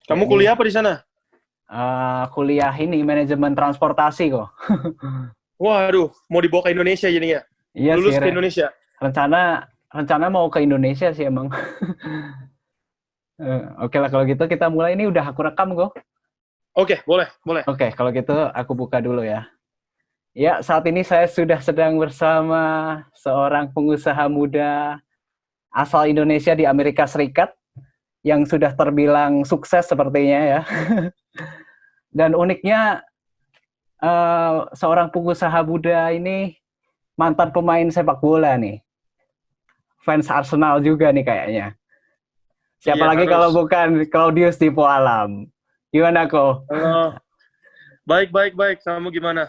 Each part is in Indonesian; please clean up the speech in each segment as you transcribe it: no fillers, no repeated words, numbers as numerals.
Ya Kamu ini kuliah apa di sana? kuliah ini manajemen transportasi kok. Waduh, mau dibawa ke Indonesia jadinya. Iya sih, Lulus ke Indonesia. rencana rencana mau ke Indonesia sih emang. Oke lah kalau gitu kita mulai, ini udah aku rekam kok. Oke, boleh, boleh. Oke, kalau gitu aku buka dulu ya. Ya, saat ini saya sudah sedang bersama seorang pengusaha muda asal Indonesia di Amerika Serikat yang sudah terbilang sukses sepertinya ya. Dan uniknya seorang pengusaha muda ini mantan pemain sepak bola nih. Fans Arsenal juga nih kayaknya. Siapa Iya, lagi kalau harus. bukan Claudius Dipo Alam. Gimana kok? Halo. Baik, baik, baik. Kamu gimana?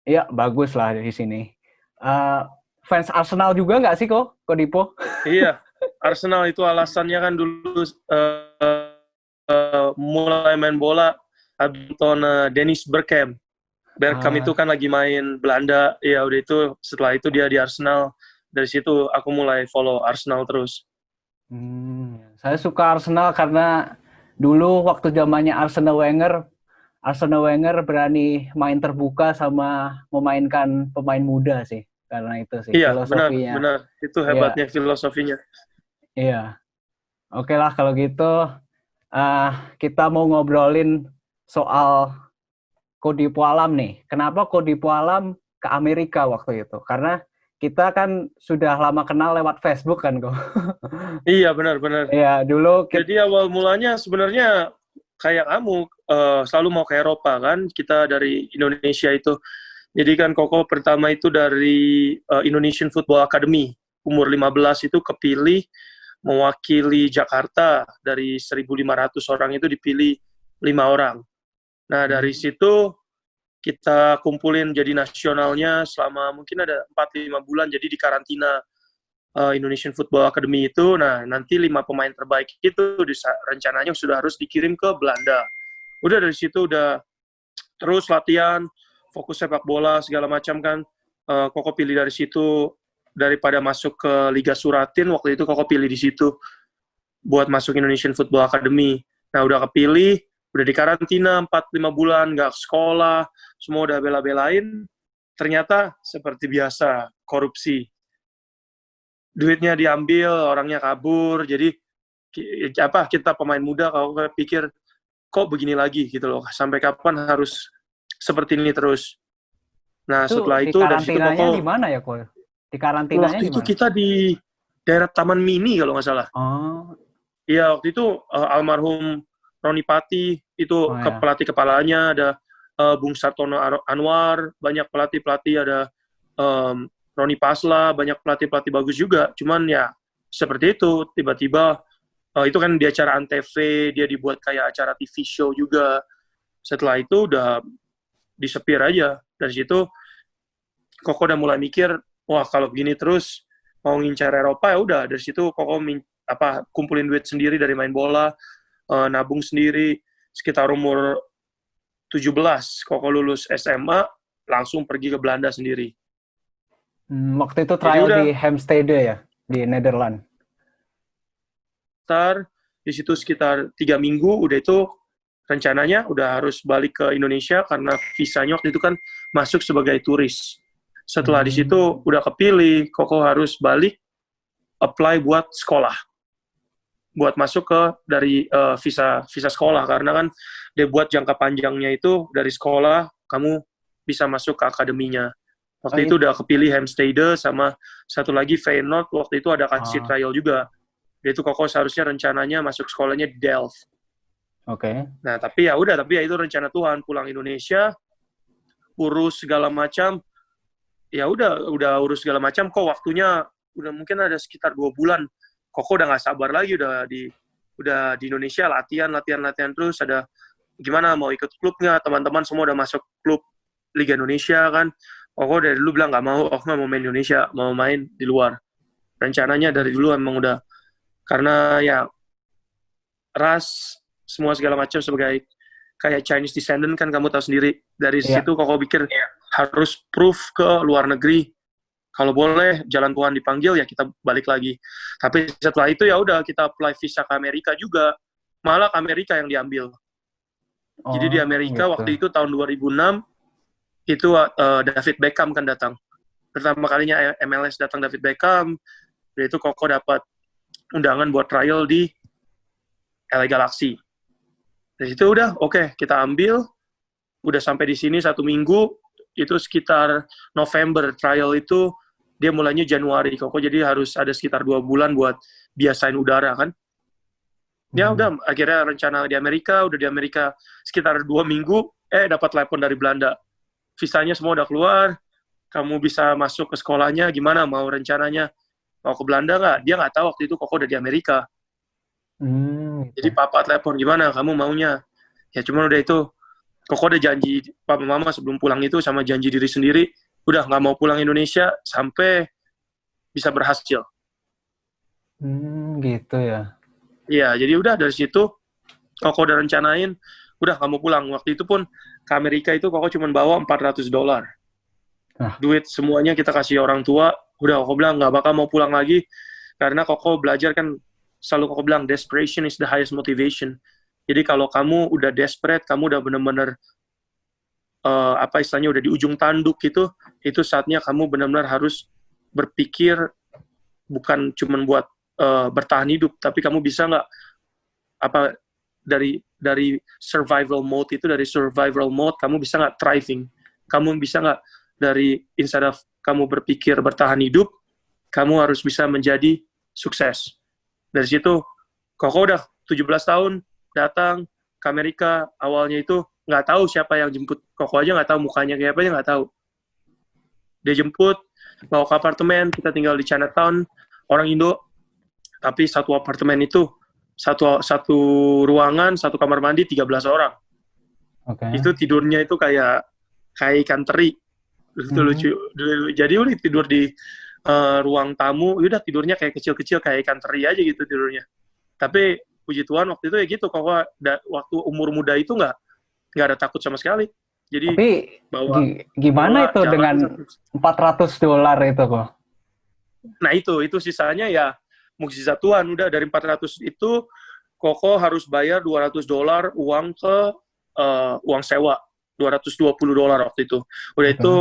Iya, bagus lah di sini. Eh, Fans Arsenal juga nggak sih kok Dipo? Iya, Arsenal itu alasannya kan dulu mulai main bola habis nonton Dennis Bergkamp. Bergkamp itu Ah, kan lagi main Belanda. Ya udah itu setelah itu dia di Arsenal. Dari situ aku mulai follow Arsenal terus. Saya suka Arsenal karena dulu waktu zamannya Arsene Wenger berani main terbuka sama memainkan pemain muda sih. Karena itu sih Iya, benar, filosofinya. benar. Itu Iya, hebatnya filosofinya. iya. Oke lah kalau gitu uh, kita mau ngobrolin soal Kodipo Alam nih. Kenapa Kodipo Alam ke Amerika waktu itu? Karena kita kan sudah lama kenal lewat Facebook kan kok. Iya, benar, benar. Ya dulu kita, Jadi awal mulanya sebenarnya kayak kamu selalu mau ke Eropa kan, kita dari Indonesia itu. Jadi kan Koko pertama itu dari Indonesian Football Academy, umur 15 itu kepilih mewakili Jakarta, dari 1.500 orang itu dipilih 5 orang. Nah dari situ kita kumpulin jadi nasionalnya selama mungkin ada 4-5 bulan, jadi di karantina Indonesian Football Academy itu. Nah, nanti 5 pemain terbaik itu rencananya sudah harus dikirim ke Belanda. Udah dari situ udah terus latihan, fokus sepak bola segala macam kan. Koko pilih dari situ, daripada masuk ke Liga Suratin waktu itu Koko pilih di situ buat masuk Indonesian Football Academy. Nah, udah kepilih, udah di karantina 4-5 bulan, nggak sekolah, semua udah bela-belain. Ternyata seperti biasa, korupsi. Duitnya diambil, orangnya kabur. Jadi kita pemain muda kalau pikir kok begini lagi gitu loh. Sampai kapan harus seperti ini terus. Nah, itu setelah di itu dari situ karantinanya di Koko mana ya kok? Di karantinanya waktu di itu mana? kita di daerah Taman Mini kalau nggak salah. Oh, Iya, waktu itu almarhum Roni Pati itu oh ya. pelatih kepalanya, ada Bung Sartono Anwar, banyak pelatih-pelatih, ada um, Roni Pasla, banyak pelatih-pelatih bagus juga. Cuman ya seperti itu, tiba-tiba itu kan di acara Antv, dia dibuat kayak acara TV show juga. Setelah itu udah disepir aja. Dari situ Koko udah mulai mikir, wah kalau begini terus mau ngincar Eropa ya udah. Dari situ Koko kumpulin duit sendiri dari main bola, nabung sendiri. Sekitar umur 17 Koko lulus SMA langsung pergi ke Belanda sendiri. Waktu itu Jadi trial di udah Heemstede ya, di Nederland. start di situ sekitar 3 minggu, udah itu rencananya udah harus balik ke Indonesia karena visanya waktu itu kan masuk sebagai turis. Setelah di situ Hmm. udah kepilih, Koko harus balik apply buat sekolah, buat masuk ke dari visa visa sekolah, karena kan dia buat jangka panjangnya itu dari sekolah kamu bisa masuk ke akademinya. Oh, Waktu itu udah kepilih Heemstede sama satu lagi Feyenoord, waktu itu ada kasih ah, trial juga. Dia itu Koko seharusnya rencananya masuk sekolahnya di Delft. oke. Nah, tapi ya itu rencana Tuhan, pulang Indonesia, urus segala macam, ya udah urus segala macam, kok waktunya udah mungkin ada sekitar 2 bulan. Koko udah nggak sabar lagi, udah di Indonesia latihan terus, ada gimana mau ikut klub nggak, teman-teman semua udah masuk klub Liga Indonesia kan. Koko dari dulu bilang nggak mau, aku nggak mau main Indonesia, mau main di luar. Rencananya dari dulu emang udah, karena ya ras semua segala macam, sebagai kayak Chinese descendant kan kamu tahu sendiri. Dari Iya. situ Koko pikir harus proof ke luar negeri, kalau boleh jalan Tuhan dipanggil ya kita balik lagi. Tapi setelah itu ya udah kita apply visa ke Amerika juga. malah Amerika yang diambil. Jadi di Amerika gitu. waktu itu tahun 2006 itu David Beckham kan datang. Pertama kalinya MLS datang David Beckham, dan itu Koko dapat undangan buat trial di LA Galaxy. Dari situ udah oke, kita ambil, udah sampai di sini 1 minggu, itu sekitar November. Trial itu dia mulainya Januari, Koko jadi harus ada sekitar 2 bulan buat biasain udara kan. Ya udah, akhirnya rencana di Amerika, udah di Amerika sekitar 2 minggu, dapat telepon dari Belanda. Visanya semua udah keluar, kamu bisa masuk ke sekolahnya, gimana mau rencananya? Mau ke Belanda nggak? Dia nggak tahu waktu itu Koko udah di Amerika. Jadi papa telepon, gimana kamu maunya? Ya cuman udah itu, Koko udah janji papa mama sebelum pulang itu sama janji diri sendiri, udah nggak mau pulang Indonesia sampai bisa berhasil. Gitu ya. Iya, jadi udah dari situ Koko udah rencanain, udah nggak mau pulang. Waktu itu pun ke Amerika itu Koko cuma bawa $400. Duit semuanya kita kasih orang tua, udah Koko bilang nggak bakal mau pulang lagi, karena Koko belajar kan, selalu Koko bilang, desperation is the highest motivation. Jadi kalau kamu udah desperate, kamu udah bener-bener, apa istilahnya, udah di ujung tanduk gitu, itu saatnya kamu benar-benar harus berpikir, bukan cuma buat bertahan hidup, tapi kamu bisa nggak, apa, dari survival mode itu, dari survival mode, kamu bisa nggak thriving, kamu bisa nggak, dari instead of kamu berpikir bertahan hidup, kamu harus bisa menjadi sukses. Dari situ, Koko udah 17 tahun, datang ke Amerika, awalnya itu nggak tahu siapa yang jemput. Koko aja nggak tahu mukanya kayak apa, aja nggak tahu. Dia jemput, bawa ke apartemen, kita tinggal di Chinatown, orang Indo, tapi satu apartemen itu, satu ruangan, satu kamar mandi, 13 orang. Itu tidurnya itu kayak ikan teri. Itu lucu. Jadi udah tidur di ruang tamu, udah tidurnya kayak kecil-kecil, kayak ikan teri aja gitu tidurnya. Tapi puji Tuhan waktu itu ya gitu, Koko waktu umur muda itu nggak ada takut sama sekali. Jadi tapi gimana itu dengan $400 itu kok? Nah itu sisanya ya mukjizat Tuhan. Udah dari 400 itu Koko harus bayar $200 uang ke uang sewa, $220 waktu itu. Udah itu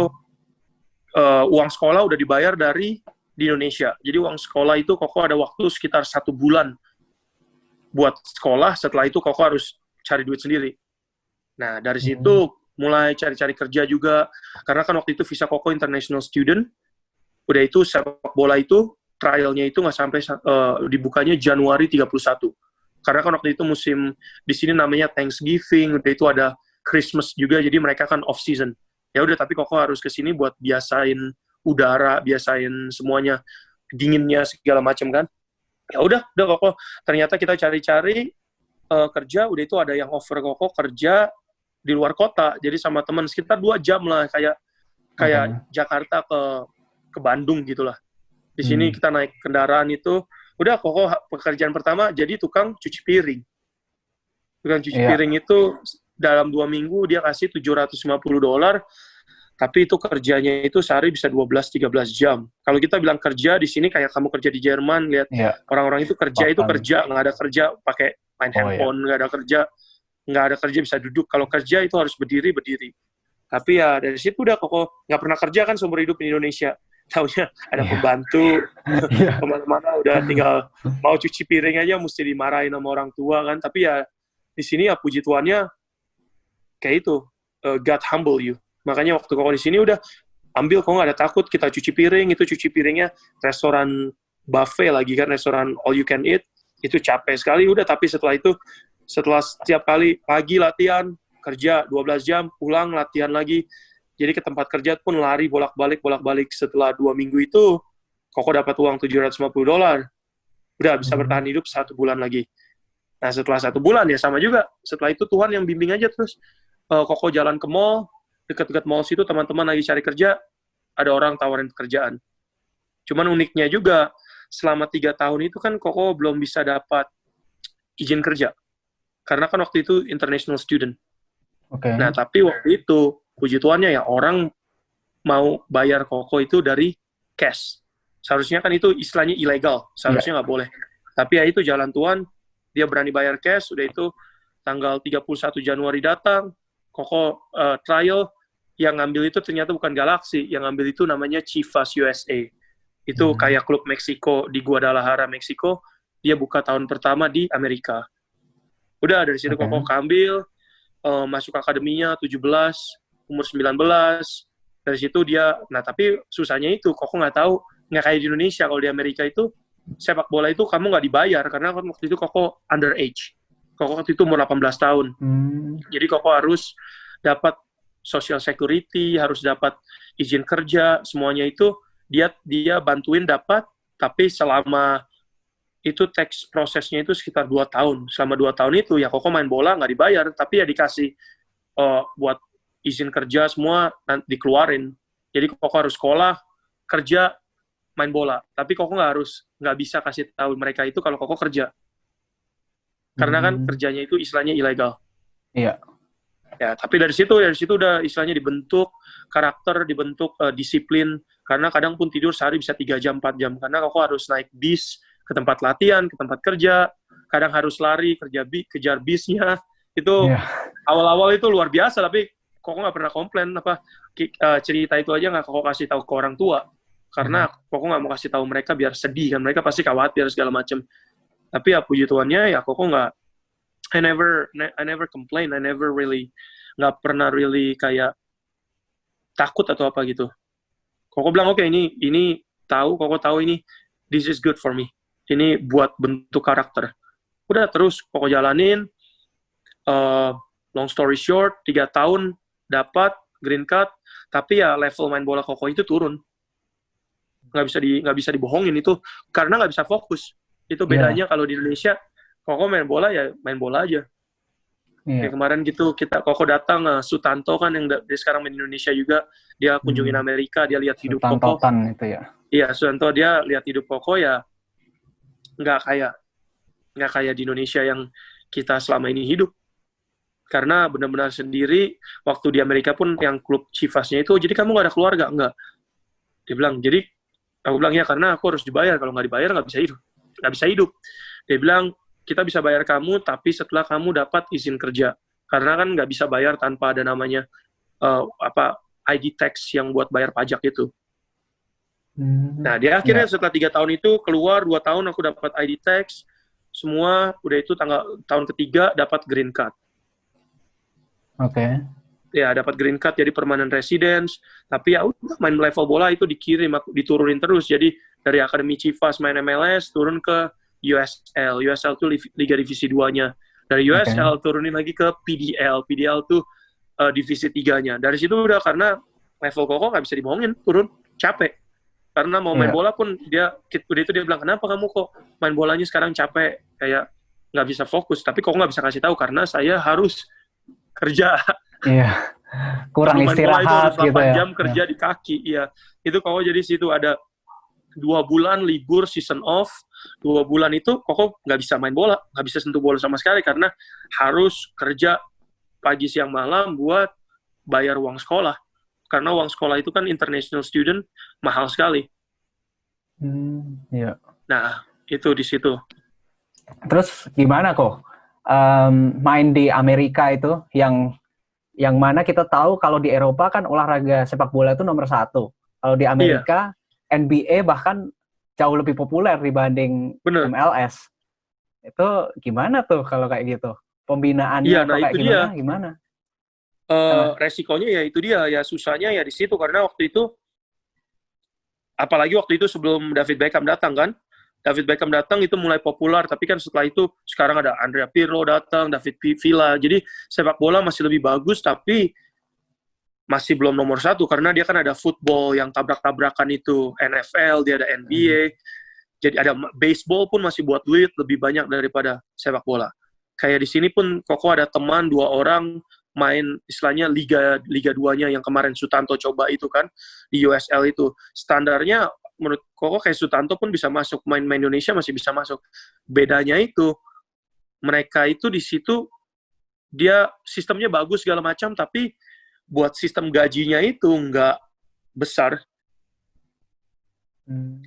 uang sekolah udah dibayar di Indonesia. Jadi uang sekolah itu Koko ada waktu sekitar 1 bulan buat sekolah. Setelah itu Koko harus cari duit sendiri. Nah dari situ mulai cari-cari kerja juga, karena kan waktu itu visa Koko international student. Udah itu sepak bola itu trialnya itu nggak sampai dibukanya Januari 31. Karena kan waktu itu musim di sini namanya Thanksgiving, udah itu ada Christmas juga, jadi mereka kan off season. Ya udah, tapi Koko harus ke sini buat biasain udara, biasain semuanya, dinginnya segala macam kan. Ya udah Koko. Ternyata kita cari-cari kerja, udah itu ada yang offer Koko kerja di luar kota. Jadi sama teman sekitar 2 jam lah, kayak Jakarta ke Bandung gitulah. Di sini kita naik kendaraan itu, udah Koko pekerjaan pertama jadi tukang cuci piring. Tukang cuci piring itu dalam 2 minggu dia kasih $750, tapi itu kerjanya itu sehari bisa 12-13 jam. Kalau kita bilang kerja di sini kayak kamu kerja di Jerman, lihat orang-orang itu kerja, nggak ada kerja pakai main handphone, nggak ada kerja bisa duduk. Kalau kerja itu harus berdiri. Tapi ya dari situ udah Koko nggak pernah kerja kan seumur hidup di Indonesia. Taunya ada pembantu, kemana-mana udah tinggal mau cuci piring aja mesti dimarahin sama orang tua kan. Tapi ya di sini ya puji Tuhannya kayak itu, God humble you. Makanya waktu Koko di sini udah ambil, Koko nggak ada takut, kita cuci piring, itu cuci piringnya restoran buffet lagi kan, restoran all you can eat, itu capek sekali udah. Tapi setelah itu, setelah setiap kali pagi latihan, kerja 12 jam, pulang latihan lagi, jadi ke tempat kerja pun lari bolak-balik. Setelah 2 minggu itu, Koko dapat uang $750. Udah bisa bertahan hidup 1 bulan lagi. Nah setelah 1 bulan ya sama juga. Setelah itu Tuhan yang bimbing aja terus. Koko jalan ke mall, dekat-dekat mall situ teman-teman lagi cari kerja, ada orang tawarin pekerjaan. Cuman uniknya juga, selama 3 tahun itu kan Koko belum bisa dapat izin kerja. Karena kan waktu itu international student. Nah tapi waktu itu, puji Tuhannya ya orang mau bayar Koko itu dari cash. Seharusnya kan itu istilahnya ilegal, seharusnya nggak boleh. Tapi ya itu jalan Tuhan, dia berani bayar cash, udah itu tanggal 31 Januari datang, Koko trial, yang ngambil itu ternyata bukan Galaxy, yang ngambil itu namanya Chivas USA. Itu kayak klub Meksiko di Guadalajara, Meksiko. Dia buka tahun pertama di Amerika. Udah dari situ Koko ambil, masuk akademinya 17, umur 19. Dari situ dia, nah tapi susahnya itu, Koko nggak tahu, nggak kayak di Indonesia. Kalau di Amerika itu, sepak bola itu kamu nggak dibayar, karena waktu itu Koko underage. Koko waktu itu umur 18 tahun. Jadi Koko harus dapat social security, harus dapat izin kerja, semuanya itu dia bantuin dapat, tapi selama itu tax prosesnya itu sekitar 2 tahun. Selama 2 tahun itu ya Koko main bola nggak dibayar, tapi ya dikasih buat izin kerja semua dikeluarin. Jadi Koko harus sekolah, kerja, main bola. Tapi Koko nggak bisa kasih tahu mereka itu kalau Koko kerja. Karena kan kerjanya itu istilahnya ilegal. Iya. Ya, tapi dari situ udah istilahnya dibentuk karakter, dibentuk disiplin. Karena kadang pun tidur sehari bisa 3 jam, 4 jam. Karena Koko harus naik bis ke tempat latihan, ke tempat kerja. Kadang harus lari, kejar bisnya. Itu awal-awal itu luar biasa, tapi Koko nggak pernah komplain. Cerita itu aja nggak Koko kasih tahu ke orang tua. Karena Koko nggak mau kasih tahu mereka biar sedih. Kan mereka pasti khawatir segala macam. Tapi ya puji Tuhannya ya Koko nggak, I never complain, nggak pernah really kayak takut atau apa gitu. Koko bilang oke, ini Koko tahu ini this is good for me. Ini buat bentuk karakter. Udah terus Koko jalanin. Long story short, 3 tahun dapat green card, tapi ya level main bola Koko itu turun. Nggak bisa dibohongin itu, karena nggak bisa fokus. Itu bedanya kalau di Indonesia, Koko main bola ya main bola aja. Kayak kemarin gitu, Koko datang, Sutanto kan yang sekarang main di Indonesia juga, dia kunjungin Amerika, dia lihat hidup Koko. Itu ya? Iya, Sutanto dia lihat hidup Koko ya nggak kayak di Indonesia yang kita selama ini hidup. Karena benar-benar sendiri, waktu di Amerika pun yang klub Chivasnya itu, jadi kamu nggak ada keluarga? Nggak. Dia bilang, jadi aku bilang ya karena aku harus dibayar, kalau nggak dibayar nggak bisa hidup. Dia bilang, kita bisa bayar kamu, tapi setelah kamu dapat izin kerja. Karena kan nggak bisa bayar tanpa ada namanya ID tax yang buat bayar pajak itu. Nah, dia akhirnya setelah 3 tahun itu, keluar 2 tahun aku dapat ID tax, semua, udah itu tahun ketiga dapat green card. Oke. Ya, dapat green card jadi permanent residence, tapi ya udah main level bola itu diturunin terus. Jadi dari Akademi Chivas main MLS, turun ke USL. USL tuh Liga Divisi 2-nya. Dari USL turunin lagi ke PDL. PDL tuh Divisi 3-nya. Dari situ udah, karena level Koko nggak bisa dibohongin, turun, capek. Karena mau main bola pun dia bilang, kenapa kamu kok main bolanya sekarang capek, kayak nggak bisa fokus. Tapi Koko nggak bisa kasih tahu, karena saya harus kerja. Iya. Kurang istirahat itu 8 gitu ya. jam kerja di kaki. Iya. Itu Koko jadi situ ada 2 bulan libur season off. 2 bulan itu Koko nggak bisa main bola, nggak bisa sentuh bola sama sekali karena harus kerja pagi siang malam buat bayar uang sekolah. Karena uang sekolah itu kan international student mahal sekali. Iya. Nah, itu di situ. Terus gimana kok main di Amerika itu yang mana kita tahu kalau di Eropa kan olahraga sepak bola itu nomor 1. Kalau di Amerika NBA bahkan jauh lebih populer dibanding MLS. Itu gimana tuh kalau kayak gitu? Pembinaannya kayak gimana? Resikonya ya itu dia, ya susahnya ya di situ, karena waktu itu, apalagi waktu itu sebelum David Beckham datang kan, David Beckham datang itu mulai populer, tapi kan setelah itu sekarang ada Andrea Pirlo datang, David Villa, jadi sepak bola masih lebih bagus, tapi masih belum nomor 1, karena dia kan ada football yang tabrak-tabrakan itu, NFL, dia ada NBA, jadi ada baseball pun masih buat duit lebih banyak daripada sepak bola. Kayak di sini pun Koko ada teman 2 orang main istilahnya Liga 2-nya yang kemarin Sutanto coba itu kan, di USL itu. Standarnya menurut Koko kayak Sutanto pun bisa masuk, main Indonesia masih bisa masuk. Bedanya itu, mereka itu di situ, dia sistemnya bagus segala macam, tapi buat sistem gajinya itu nggak besar.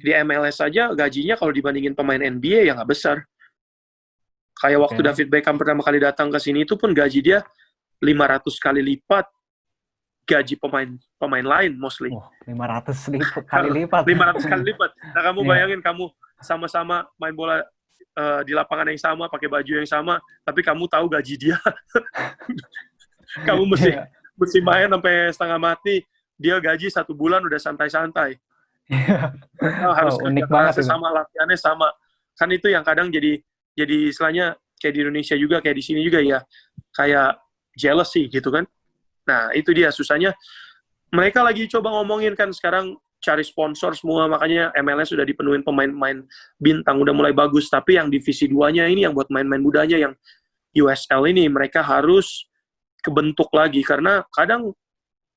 Di MLS saja gajinya kalau dibandingin pemain NBA ya nggak besar. Kayak waktu David Beckham pertama kali datang ke sini itu pun gaji dia 500 kali lipat gaji pemain lain mostly. 500 kali lipat. 500 kali lipat. Nah, kamu bayangin kamu sama-sama main bola di lapangan yang sama, pakai baju yang sama, tapi kamu tahu gaji dia. Kamu mesti main sampai setengah mati, dia gaji 1 bulan udah santai-santai. Harus kerja kerasnya sama, latihannya sama. Kan itu yang kadang jadi istilahnya kayak di Indonesia juga, kayak di sini juga ya, kayak jealousy gitu kan. Nah, itu dia susahnya. Mereka lagi coba ngomongin kan sekarang cari sponsor semua, makanya MLS sudah dipenuhin pemain-pemain bintang, udah mulai bagus. Tapi yang divisi 2-nya ini, yang buat main-main mudanya, yang USL ini, mereka harus kebentuk lagi. Karena kadang,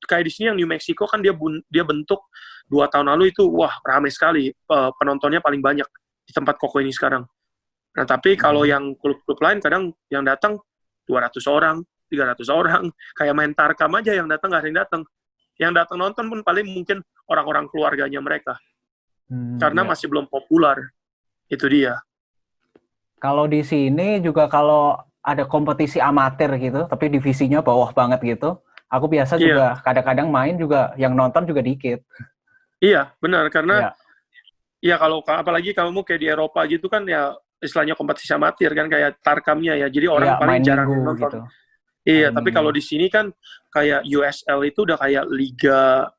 kayak di sini yang New Mexico kan dia bentuk 2 tahun lalu itu, wah ramai sekali. Penontonnya paling banyak di tempat Koko ini sekarang. Nah, tapi kalau yang klub-klub lain, kadang yang datang 200 orang, 300 orang, kayak main Tarkam aja yang datang, nggak ada yang datang. Yang datang nonton pun paling mungkin orang-orang keluarganya mereka. Karena masih belum populer. Itu dia. Kalau di sini juga kalau ada kompetisi amatir gitu, tapi divisinya bawah banget gitu, aku biasa juga kadang-kadang main juga, yang nonton juga dikit. Iya, benar. Karena ya kalau apalagi kamu kayak di Eropa gitu kan ya, istilahnya kompetisi amatir kan, kayak Tarkamnya ya. Jadi orang paling jarang nonton. Gitu. Iya, tapi kalau di sini kan kayak USL itu udah kayak Liga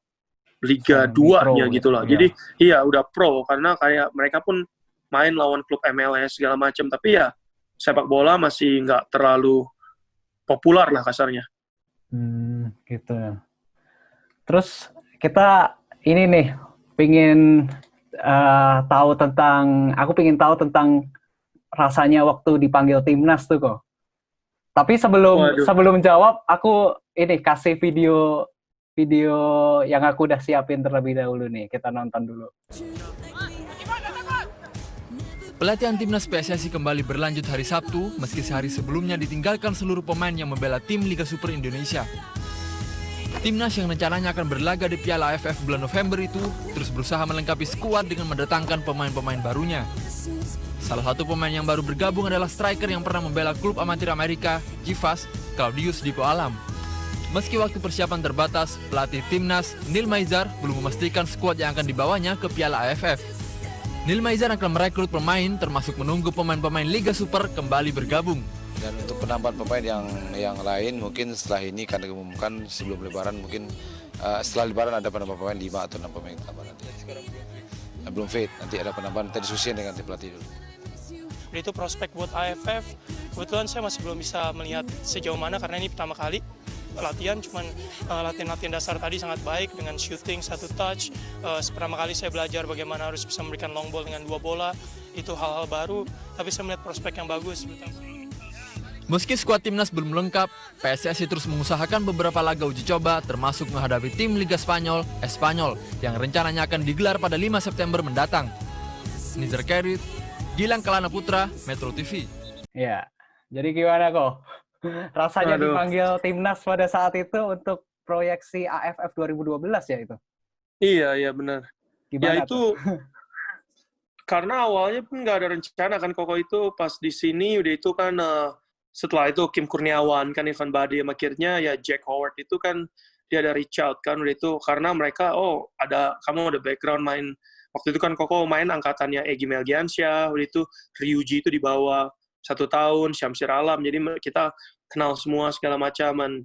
2-nya gitu loh. Jadi iya udah pro, karena kayak mereka pun main lawan klub MLS segala macam. Tapi ya sepak bola masih nggak terlalu populer lah kasarnya. Gitu. Terus kita ini nih pingin aku pingin tahu tentang rasanya waktu dipanggil timnas tuh kok. Tapi sebelum jawab, aku ini kasih video yang aku udah siapin terlebih dahulu nih. Kita nonton dulu. Pelatihan timnas PSSI kembali berlanjut hari Sabtu, meski sehari sebelumnya ditinggalkan seluruh pemain yang membela tim Liga Super Indonesia. Timnas yang rencananya akan berlaga di Piala AFF bulan November itu terus berusaha melengkapi skuad dengan mendatangkan pemain-pemain barunya. Salah satu pemain yang baru bergabung adalah striker yang pernah membela klub amatir Amerika, Chivas, Claudius Dipo Alam. Meski waktu persiapan terbatas, pelatih timnas, Neil Maizar, belum memastikan skuad yang akan dibawanya ke Piala AFF. Neil Maizar akan merekrut pemain, termasuk menunggu pemain-pemain Liga Super kembali bergabung. Dan untuk penambahan pemain yang lain, mungkin setelah ini karena diumumkan sebelum Lebaran, mungkin setelah Lebaran ada penambahan pemain 5 atau 6 pemain tambahan nanti. Belum fit, nanti ada penambahan, kita diskusikan dengan tim pelatih dulu. Itu prospek buat AFF, kebetulan saya masih belum bisa melihat sejauh mana karena ini pertama kali latihan, cuman latihan dasar tadi sangat baik dengan shooting 1 touch. Pertama kali saya belajar bagaimana harus bisa memberikan long ball dengan 2 bola, itu hal-hal baru, tapi saya melihat prospek yang bagus. Meski skuad timnas belum lengkap, PSSI terus mengusahakan beberapa laga uji coba, termasuk menghadapi tim Liga Spanyol, Espanyol, yang rencananya akan digelar pada 5 September mendatang. Nizar Kerit, Gilang Kelana Putra, Metro TV. Ya, jadi gimana kok? Rasanya dipanggil timnas pada saat itu untuk proyeksi AFF 2012 ya itu? Iya benar. Gimana ya itu karena awalnya pun nggak ada rencana kan Koko itu pas di sini udah itu kan setelah itu Kim Kurniawan kan Ivan Badim, akhirnya ya Jack Howard itu kan dia ada reach out kan udah itu karena mereka kamu ada background main. Waktu itu kan Koko main angkatannya Egy Melgiansyah, udah itu Ryuji itu di bawah 1 tahun, Syamsir Alam, jadi kita kenal semua segala macam.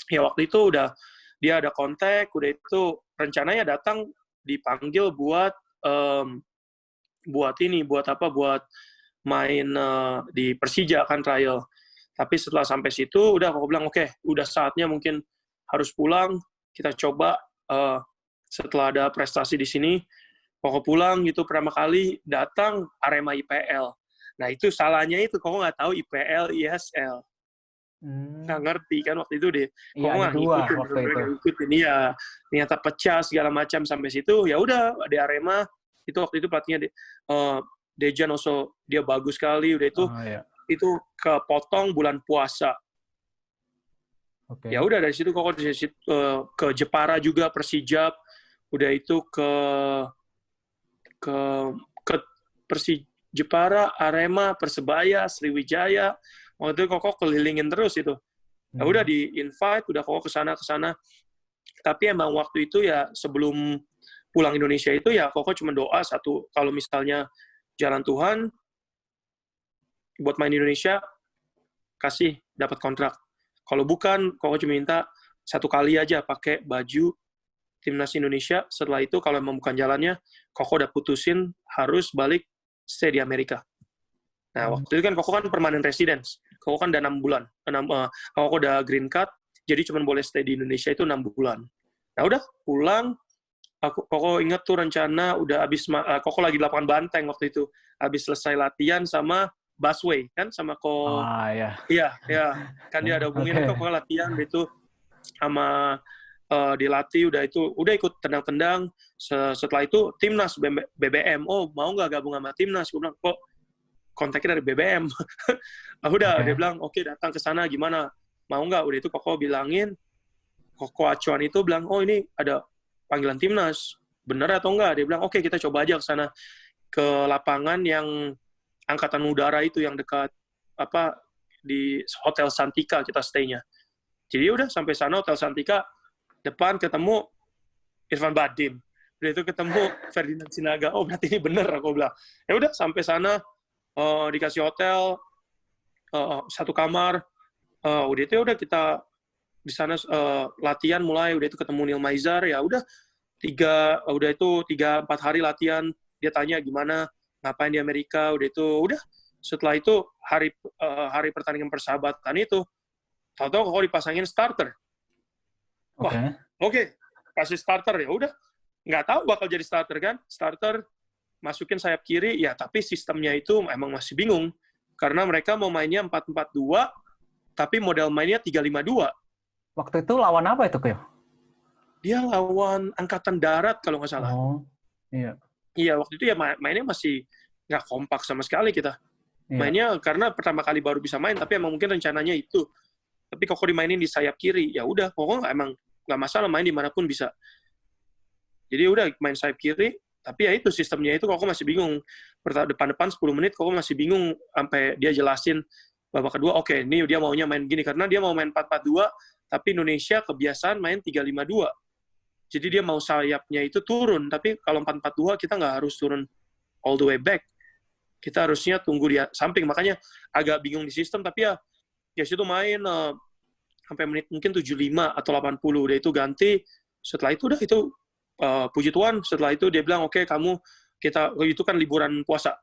Ya waktu itu udah dia ada kontak, udah itu rencananya datang dipanggil buat main di Persija kan trial. Tapi setelah sampai situ udah Koko bilang oke, udah saatnya mungkin harus pulang, kita coba setelah ada prestasi di sini. Koko pulang gitu pertama kali datang Arema IPL. Nah itu salahnya itu Koko nggak tahu IPL ISL. Nggak ngerti kan waktu itu deh. Koko nggak ngikutin. Iya, ternyata pecah segala macam sampai situ. Ya udah di Arema itu waktu itu pelatihnya Dejan Oso dia bagus sekali. Udah itu itu kepotong bulan puasa. Ya udah dari situ Koko ke Jepara juga Persijap. Udah itu ke Jepara, Arema, Persebaya, Sriwijaya. Waktu itu Koko kelilingin terus itu. Ya udah di-invite, udah Koko kesana. Tapi emang waktu itu ya sebelum pulang Indonesia itu ya Koko cuma doa satu, kalau misalnya jalan Tuhan buat main di Indonesia, kasih dapat kontrak. Kalau bukan, Koko cuma minta satu kali aja pakai baju timnas Indonesia. Setelah itu kalau emang bukan jalannya, Koko udah putusin harus balik stay di Amerika. Nah, waktu itu kan Koko kan permanent residence. Koko kan udah 6 bulan. Koko udah green card, jadi cuma boleh stay di Indonesia itu 6 bulan. Nah, udah pulang. Koko inget tuh rencana udah abis, Koko lagi di lapangan Banteng waktu itu. Abis selesai latihan sama Busway, kan? Sama ya. Iya. Kan dia ada hubungin, Koko latihan itu sama dilatih, udah ikut tendang-tendang. Setelah itu timnas BBM, mau nggak gabung sama timnas? Gue bilang, kok kontaknya dari BBM. Dia bilang, oke, datang ke sana gimana? Mau nggak? Udah itu Koko bilangin, Koko Acuan itu bilang, oh ini ada panggilan timnas, bener atau enggak? Dia bilang, oke, kita coba aja ke sana, ke lapangan yang angkatan udara itu yang dekat di Hotel Santika kita stay-nya. Jadi udah sampai sana Hotel Santika, depan ketemu Irfan Bahdim, udah itu ketemu Ferdinand Sinaga. Oh berarti ini bener, aku bilang. Ya udah sampai sana dikasih hotel satu kamar, udah itu udah kita di sana latihan mulai, udah itu ketemu Neil Maizar, ya udah 3-4 hari latihan, dia tanya gimana, ngapain di Amerika, udah setelah itu hari pertandingan persahabatan itu, tahu-tahu Koko dipasangin starter. Wah, oke, kasih starter, ya udah, nggak tahu bakal jadi starter kan, starter masukin sayap kiri, ya tapi sistemnya itu emang masih bingung, karena mereka mau mainnya 4-4-2, tapi model mainnya 3-5-2. Waktu itu lawan apa itu, Kyo? Dia lawan Angkatan Darat kalau nggak salah. Oh, iya. Iya, waktu itu ya mainnya masih nggak kompak sama sekali kita. Iya. Mainnya karena pertama kali baru bisa main, tapi emang mungkin rencananya itu. Tapi Koko dimainin di sayap kiri, ya udah, Koko emang nggak masalah main dimanapun bisa. Jadi udah main sayap kiri, tapi ya itu sistemnya itu Koko masih bingung. Depan 10 menit Koko masih bingung sampai dia jelasin babak kedua, oke, ini dia maunya main gini karena dia mau main 4-4-2. Tapi Indonesia kebiasaan main 3-5-2. Jadi dia mau sayapnya itu turun, tapi kalau 4-4-2 kita nggak harus turun all the way back. Kita harusnya tunggu di samping, makanya agak bingung di sistem, tapi ya situ main sampai menit mungkin 75 atau 80, udah itu ganti. Setelah itu udah itu puji Tuhan, setelah itu dia bilang, oke, itu kan liburan puasa.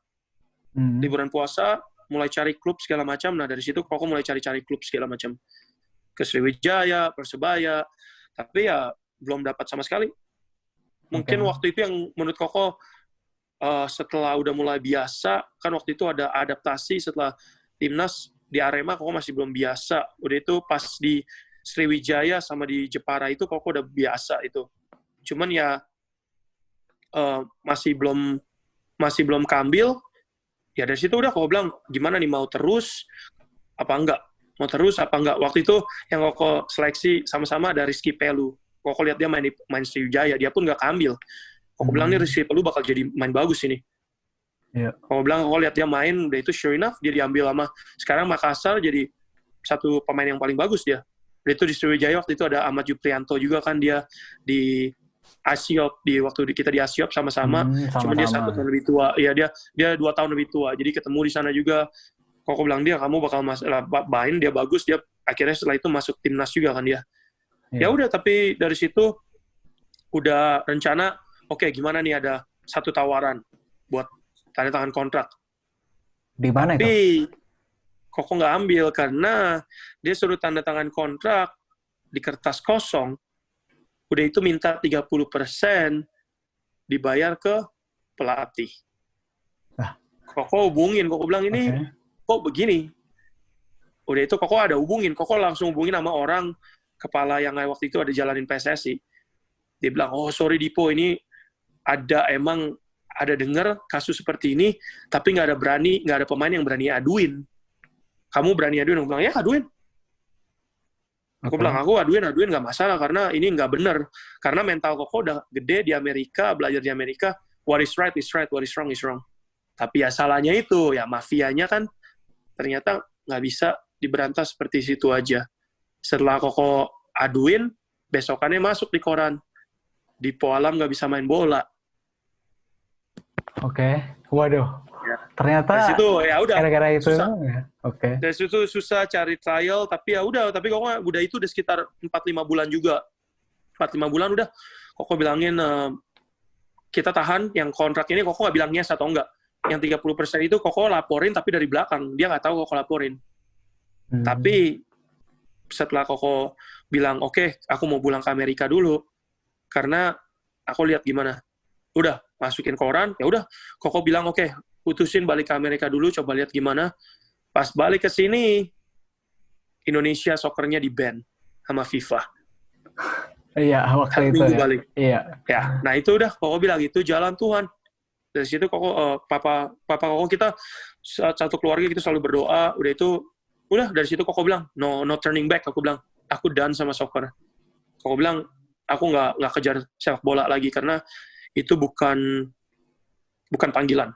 Liburan puasa, mulai cari klub segala macam, nah dari situ Koko mulai cari-cari klub segala macam. Ke Sriwijaya, Persebaya, tapi ya belum dapat sama sekali. Mungkin waktu itu yang menurut Koko setelah udah mulai biasa, kan waktu itu ada adaptasi setelah timnas di Arema, Koko masih belum biasa. Udah itu pas di Sriwijaya sama di Jepara itu Koko udah biasa itu. Cuman ya masih belum kambil. Ya dari situ udah Koko bilang gimana nih, mau terus apa enggak? Mau terus apa enggak? Waktu itu yang Koko seleksi sama-sama ada Rizky Pelu. Koko lihat dia main Sriwijaya, dia pun nggak ambil. Koko bilang nih Rizky Pelu bakal jadi main bagus ini. Yeah. Koko lihat dia main, udah itu sure enough dia diambil sama sekarang Makassar jadi satu pemain yang paling bagus dia. Udah itu di Sriwijaya waktu itu ada Ahmad Juprianto juga kan, dia di Asiop, waktu kita di Asiop sama-sama. Cuma dia 1 tahun lebih tua. Iya dia 2 tahun lebih tua. Jadi ketemu di sana juga. Koko bilang kamu bakal main, dia bagus, dia akhirnya setelah itu masuk timnas juga kan dia. Ya udah, tapi dari situ udah rencana, oke, gimana nih, ada satu tawaran buat tanda tangan kontrak. Di mana itu? Tapi Koko nggak ambil karena dia suruh tanda tangan kontrak di kertas kosong. Udah itu minta 30% dibayar ke pelatih. Koko hubungin, Koko bilang ini kok begini? Udah itu Koko ada hubungin, Koko langsung hubungin sama orang kepala yang waktu itu ada jalanin PSSI. Dia bilang, oh sorry Dipo, ini emang ada dengar kasus seperti ini, tapi nggak ada pemain yang berani aduin. Kamu berani aduin? Aku bilang, ya aduin. Aku bilang, aku aduin nggak masalah, karena ini nggak benar. Karena mental Koko udah gede di Amerika, belajar di Amerika, what is right is right, what is wrong is wrong. Tapi ya salahnya itu, ya mafianya kan ternyata nggak bisa diberantas seperti situ aja. Setelah Koko aduin, besokannya masuk di koran. Dipo Alam nggak bisa main bola. Oke. Waduh. Ya. Ternyata Dari situ ya udah. gara-gara itu. Susah. Ya. Oke. Dari situ susah cari trial, tapi ya udah. Tapi Koko udah itu udah sekitar 4-5 bulan juga. 4-5 bulan udah. Koko bilangin, kita tahan yang kontrak ini, Koko nggak bilang yes atau enggak. Yang 30% itu Koko laporin, tapi dari belakang. Dia nggak tahu Koko laporin. Tapi setelah Koko bilang, oke, aku mau pulang ke Amerika dulu, karena aku lihat gimana. Udah, masukin koran, ya udah. Koko bilang, oke, putusin balik ke Amerika dulu, coba lihat gimana. Pas balik ke sini, Indonesia soccernya di-ban sama FIFA. Iya, waktu itu Minggu ya. balik. Iya. Ya, nah itu udah, Koko bilang, itu jalan Tuhan. Dari situ Koko, papa Koko kita, satu keluarga gitu selalu berdoa, udah dari situ Koko bilang, no turning back. Aku bilang, aku done sama soccer. Koko bilang, aku nggak kejar sepak bola lagi karena itu bukan panggilan.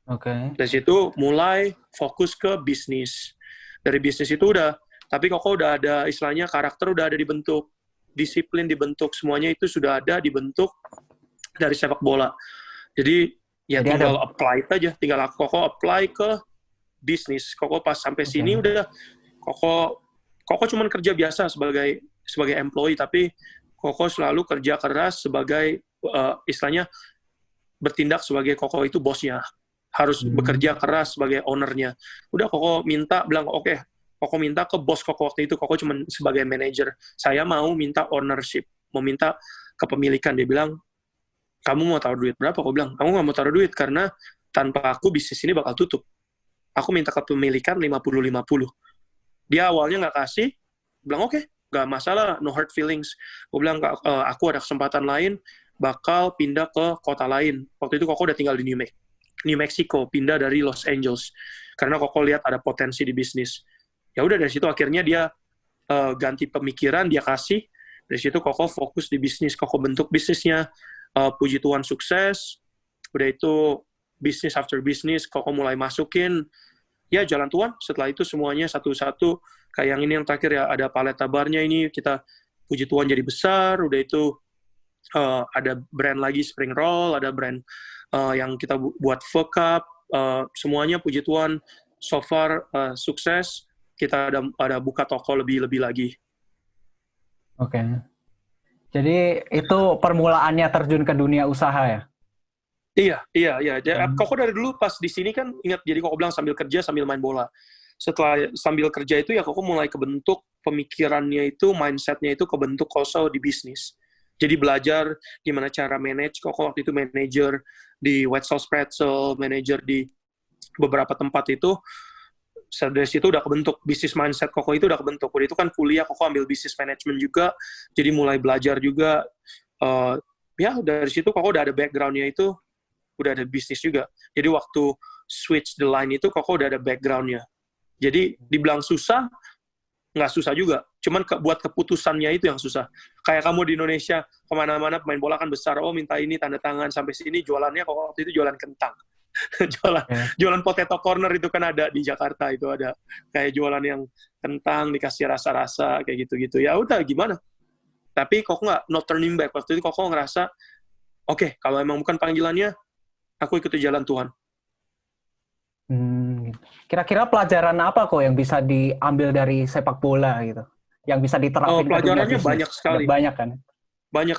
Oke. Dari situ mulai fokus ke bisnis. Dari bisnis itu udah, tapi Koko udah ada istilahnya karakter udah ada dibentuk, disiplin dibentuk, semuanya itu sudah ada dibentuk dari sepak bola. Jadi ya tinggal apply aja, tinggal Koko apply ke bisnis. Koko pas sampai sini udah Koko cuman kerja biasa sebagai employee, tapi Koko selalu kerja keras sebagai istilahnya bertindak sebagai Koko itu bosnya, harus bekerja keras sebagai ownernya. Udah Koko bilang oke, Koko minta ke bos Koko waktu itu, Koko cuman sebagai manager. Saya mau minta ownership, mau minta kepemilikan. Dia bilang, kamu mau taruh duit berapa? Koko bilang, kamu nggak mau taruh duit karena tanpa aku bisnis ini bakal tutup. Aku minta kepemilikan 50-50. Dia awalnya nggak kasih, bilang oke, nggak masalah, no hard feelings. Gue bilang, aku ada kesempatan lain, bakal pindah ke kota lain. Waktu itu Koko udah tinggal di New Mexico, pindah dari Los Angeles. Karena Koko lihat ada potensi di bisnis. Ya udah dari situ akhirnya dia ganti pemikiran, dia kasih. Dari situ Koko fokus di bisnis, Koko bentuk bisnisnya. Puji Tuhan sukses. Udah itu bisnis after bisnis, Koko mulai masukin. Ya jalan Tuhan, setelah itu semuanya satu-satu, kayak yang ini yang terakhir ya, ada paleta barnya ini, kita puji Tuhan jadi besar, udah itu ada brand lagi Spring Roll, ada brand yang kita buat Fuck Up, semuanya puji Tuhan, so far sukses, kita ada buka toko lebih lagi. Oke. Jadi itu permulaannya terjun ke dunia usaha ya? Iya. Koko dari dulu pas di sini kan ingat, jadi Koko bilang sambil kerja sambil main bola. Setelah sambil kerja itu ya Koko mulai kebentuk pemikirannya itu, mindsetnya itu kebentuk Koko di bisnis. Jadi belajar gimana cara manage. Koko waktu itu manager di Wetzel's Pretzel, manager di beberapa tempat itu. Dari situ udah kebentuk bisnis mindset Koko itu udah kebentuk. Udah itu kan kuliah Koko ambil bisnis management juga, jadi mulai belajar juga. Ya dari situ Koko udah ada background-nya itu, udah ada bisnis juga. Jadi waktu switch the line itu Koko udah ada background-nya. Jadi dibilang susah, nggak susah juga. Cuman buat keputusannya itu yang susah. Kayak kamu di Indonesia, kemana-mana pemain bola kan besar, minta ini, tanda tangan, sampai sini jualannya Koko waktu itu jualan kentang. Jualan potato corner itu kan ada di Jakarta, itu ada. Kayak jualan yang kentang, dikasih rasa-rasa, kayak gitu-gitu. Ya udah, gimana? Tapi Koko nggak, no turning back. Waktu itu Koko ngerasa, oke, kalau emang bukan panggilannya, aku ikuti jalan Tuhan. Kira-kira pelajaran apa kok yang bisa diambil dari sepak bola gitu? Yang bisa diterapkan ke dunia pelajarannya bisnis? banyak sekali. Banyak kan? Banyak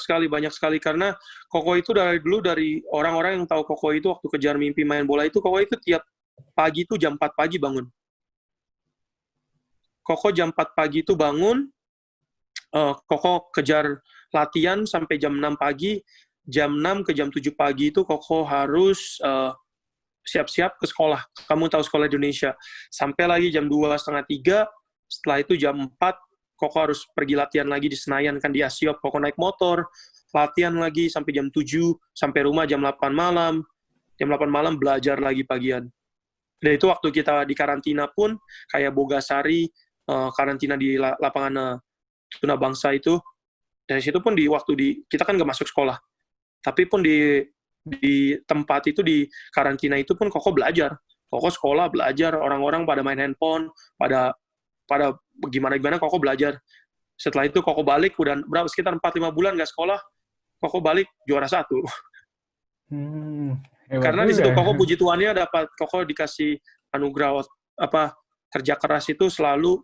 sekali. Karena Koko itu dari dulu, dari orang-orang yang tahu Koko itu waktu kejar mimpi main bola itu, Koko itu tiap pagi itu jam 4 pagi bangun. Koko jam 4 pagi itu bangun, Koko kejar latihan sampai jam 6 pagi, jam 6 ke jam 7 pagi itu Koko harus siap-siap ke sekolah. Kamu tahu sekolah Indonesia. Sampai lagi jam 2:30, setelah itu jam 4, Koko harus pergi latihan lagi di Senayan, kan di Asiop. Koko naik motor, latihan lagi sampai jam 7, sampai rumah jam 8 malam. Jam 8 malam belajar lagi pagian. Dan itu waktu kita di karantina pun, kayak Bogasari, karantina di lapangan Tuna Bangsa itu, dari situ pun kita kan nggak masuk sekolah. Tapi pun di di tempat itu, di karantina itu pun Koko belajar. Koko sekolah belajar, orang-orang pada main handphone, pada gimana-gimana Koko belajar. Setelah itu Koko balik, udah sekitar 4-5 bulan nggak sekolah, Koko balik juara 1. Karena di situ Koko puji Tuhannya dapat, Koko dikasih anugerah kerja keras itu selalu.